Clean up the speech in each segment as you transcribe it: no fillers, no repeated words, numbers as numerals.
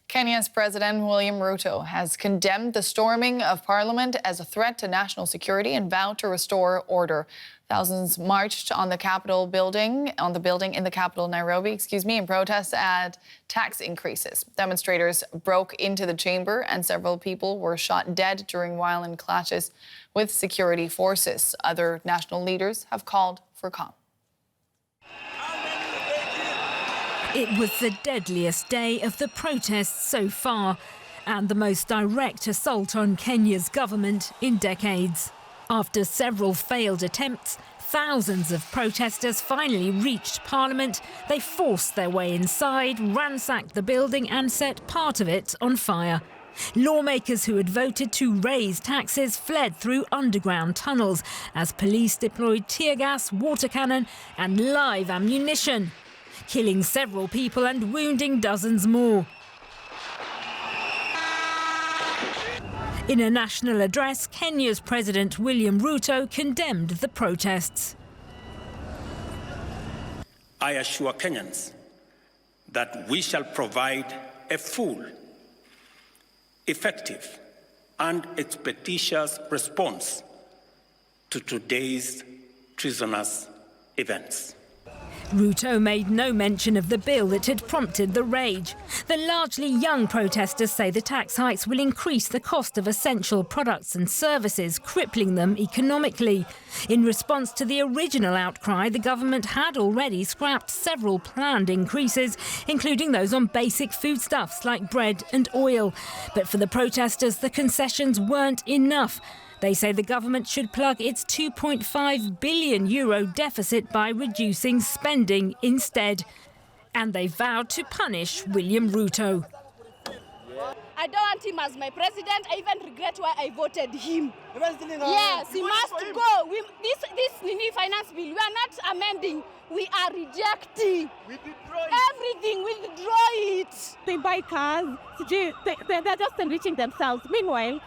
Kenya's President William Ruto has condemned the storming of Parliament as a threat to national security and vowed to restore order. Thousands marched on the building in the capital, Nairobi, in protest at tax increases. Demonstrators broke into the chamber and several people were shot dead during violent clashes with security forces. Other national leaders have called for calm. It was the deadliest day of the protests so far and the most direct assault on Kenya's government in decades. After several failed attempts, thousands of protesters finally reached Parliament. They forced their way inside, ransacked the building and set part of it on fire. Lawmakers who had voted to raise taxes fled through underground tunnels as police deployed tear gas, water cannon and live ammunition, killing several people and wounding dozens more. In a national address, Kenya's President William Ruto condemned the protests. I assure Kenyans that we shall provide a full, effective and expeditious response to today's treasonous events. Ruto made no mention of the bill that had prompted the rage. The largely young protesters say the tax hikes will increase the cost of essential products and services, crippling them economically. In response to the original outcry, the government had already scrapped several planned increases, including those on basic foodstuffs like bread and oil. But for the protesters, the concessions weren't enough. They say the government should plug its €2.5 billion deficit by reducing spending instead. And they vowed to punish William Ruto. I don't want him as my president. I even regret why I voted him. Yes, he must go. This finance bill, we are not amending. We are rejecting. Everything, we withdraw it. They buy cars. They're just enriching themselves. Meanwhile,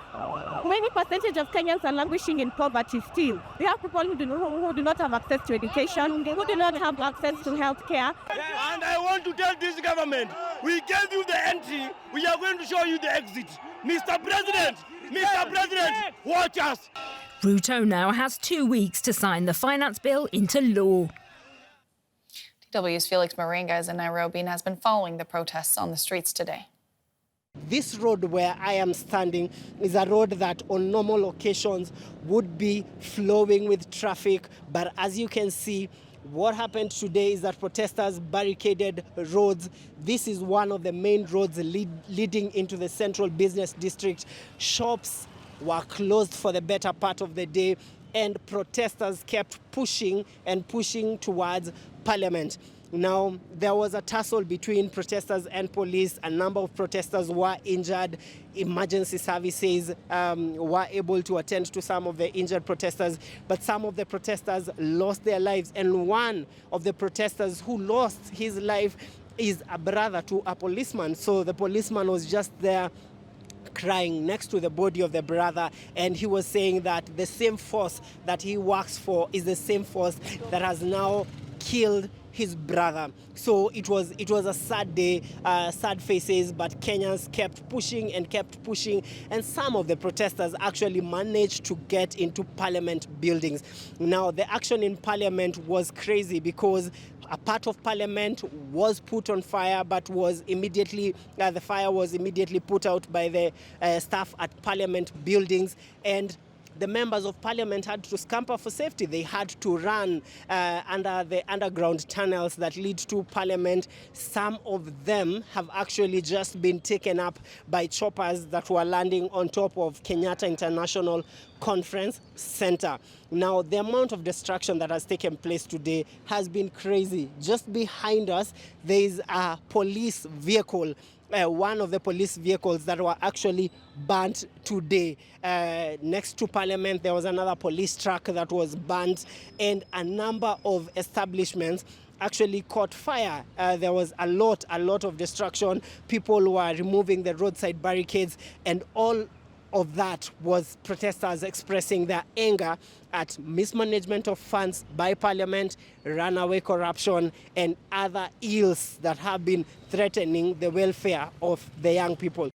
many percentage of Kenyans are languishing in poverty still. We have people who do not have access to education, who do not have access to health care. And I want to tell this government, we gave you the entry, we are going to show you the exit. Mr. President, watch us. Ruto now has 2 weeks to sign the finance bill into law. DW's Felix Moringa is in Nairobi and has been following the protests on the streets today. This road where I am standing is a road that on normal occasions would be flowing with traffic. But as you can see, what happened today is that protesters barricaded roads. This is one of the main roads leading into the central business district. Shops were closed for the better part of the day, and protesters kept pushing towards Parliament. Now, there was a tussle between protesters and police. A number of protesters were injured. Emergency services were able to attend to some of the injured protesters, but some of the protesters lost their lives. And one of the protesters who lost his life is a brother to a policeman. So the policeman was just there crying next to the body of the brother, and he was saying that the same force that he works for is the same force that has now killed his brother. So it was a sad day, sad faces, but Kenyans kept pushing, and some of the protesters actually managed to get into Parliament buildings. Now, the action in Parliament was crazy because a part of Parliament was put on fire, but the fire was immediately put out by the staff at Parliament buildings, and the members of Parliament had to scamper for safety. They had to run under the underground tunnels that lead to Parliament. Some of them have actually just been taken up by choppers that were landing on top of Kenyatta International Conference Center. Now, the amount of destruction that has taken place today has been crazy. Just behind us, there is a police vehicle. One of the police vehicles that were actually burnt today. Next to Parliament, there was another police truck that was burnt, and a number of establishments actually caught fire. There was a lot of destruction. People were removing the roadside barricades, and all of that was protesters expressing their anger at mismanagement of funds by Parliament, runaway corruption, and other ills that have been threatening the welfare of the young people.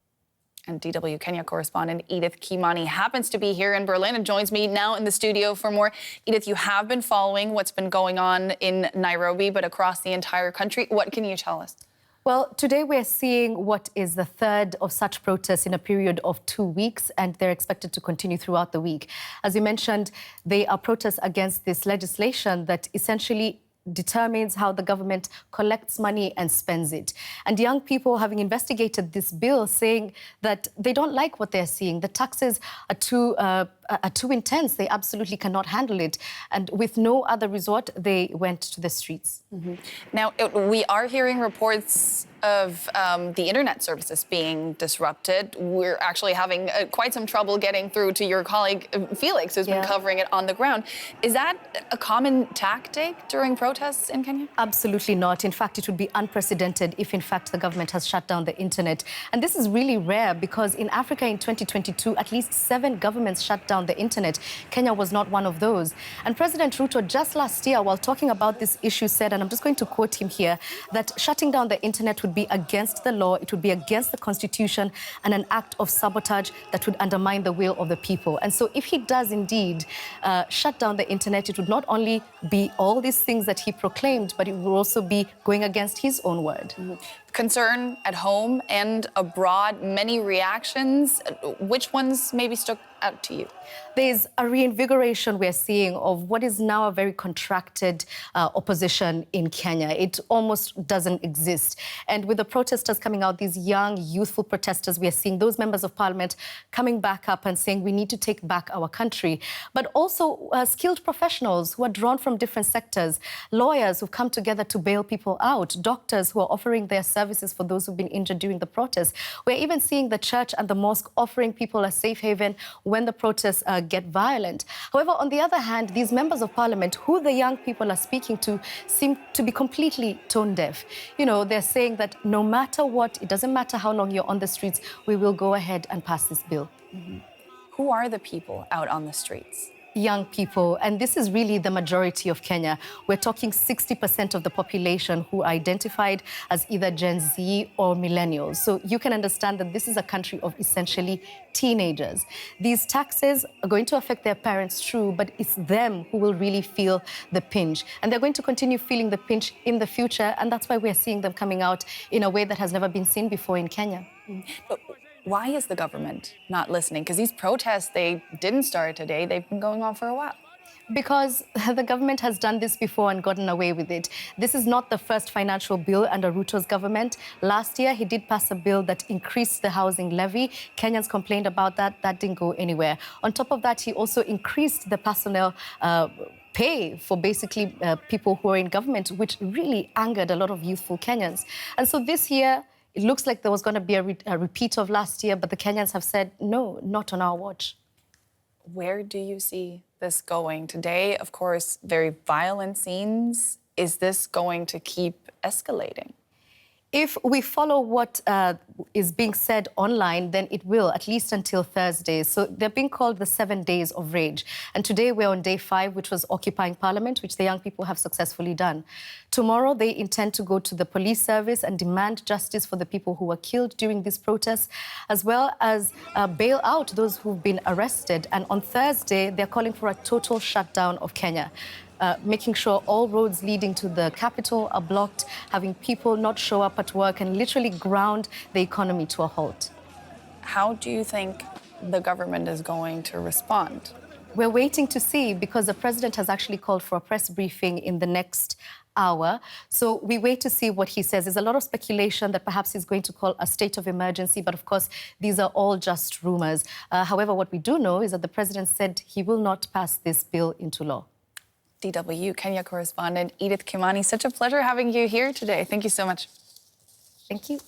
And DW Kenya correspondent Edith Kimani happens to be here in Berlin and joins me now in the studio for more. Edith, you have been following what's been going on in Nairobi, but across the entire country. What can you tell us? Well, today we're seeing what is the third of such protests in a period of 2 weeks, and they're expected to continue throughout the week. As you mentioned, they are protests against this legislation that essentially determines how the government collects money and spends it. And young people having investigated this bill saying that they don't like what they're seeing. The taxes are too intense. They absolutely cannot handle it. And with no other resort, they went to the streets. Mm-hmm. Now, we are hearing reports of the internet services being disrupted. We're actually having quite some trouble getting through to your colleague, Felix, who's been covering it on the ground. Is that a common tactic during protests in Kenya? Absolutely not. In fact, it would be unprecedented if, in fact, the government has shut down the internet. And this is really rare because in Africa in 2022, at least 7 governments shut down the internet. Kenya was not one of those. And President Ruto just last year, while talking about this issue, said, and I'm just going to quote him here, that shutting down the internet would be against the law, it would be against the constitution, and an act of sabotage that would undermine the will of the people. And so if he does indeed shut down the internet, it would not only be all these things that he proclaimed, but it would also be going against his own word. Mm-hmm. Concern at home and abroad, many reactions. Which ones maybe stuck out to you? There's a reinvigoration we're seeing of what is now a very contracted opposition in Kenya. It almost doesn't exist. And with the protesters coming out, these young, youthful protesters, we are seeing those members of parliament coming back up and saying we need to take back our country. But also skilled professionals who are drawn from different sectors, lawyers who've come together to bail people out, doctors who are offering their services for those who've been injured during the protests. We're even seeing the church and the mosque offering people a safe haven when the protests get violent. However, on the other hand, these members of parliament, who the young people are speaking to, seem to be completely tone deaf. You know, they're saying that no matter what, it doesn't matter how long you're on the streets, we will go ahead and pass this bill. Mm-hmm. Who are the people out on the streets? Young people, and this is really the majority of Kenya. We're talking 60% of the population who are identified as either Gen Z or millennials. So you can understand that this is a country of essentially teenagers. These taxes are going to affect their parents, true, but it's them who will really feel the pinch. And they're going to continue feeling the pinch in the future, and that's why we're seeing them coming out in a way that has never been seen before in Kenya. But why is the government not listening? Because these protests, they didn't start today. They've been going on for a while. Because the government has done this before and gotten away with it. This is not the first financial bill under Ruto's government. Last year, he did pass a bill that increased the housing levy. Kenyans complained about that. That didn't go anywhere. On top of that, he also increased the personnel pay for basically people who are in government, which really angered a lot of youthful Kenyans. And so this year, it looks like there was going to be a repeat of last year, but the Kenyans have said, no, not on our watch. Where do you see this going? Today, of course, very violent scenes. Is this going to keep escalating? If we follow what is being said online, then it will, at least until Thursday. So they're being called the 7 days of rage. And today we're on day 5, which was occupying Parliament, which the young people have successfully done. Tomorrow they intend to go to the police service and demand justice for the people who were killed during these protests, as well as bail out those who've been arrested. And on Thursday, they're calling for a total shutdown of Kenya. Making sure all roads leading to the capital are blocked, having people not show up at work and literally ground the economy to a halt. How do you think the government is going to respond? We're waiting to see, because the president has actually called for a press briefing in the next hour. So we wait to see what he says. There's a lot of speculation that perhaps he's going to call a state of emergency, but of course, these are all just rumors. However, what we do know is that the president said he will not pass this bill into law. DW Kenya correspondent Edith Kimani, such a pleasure having you here today. Thank you so much. Thank you.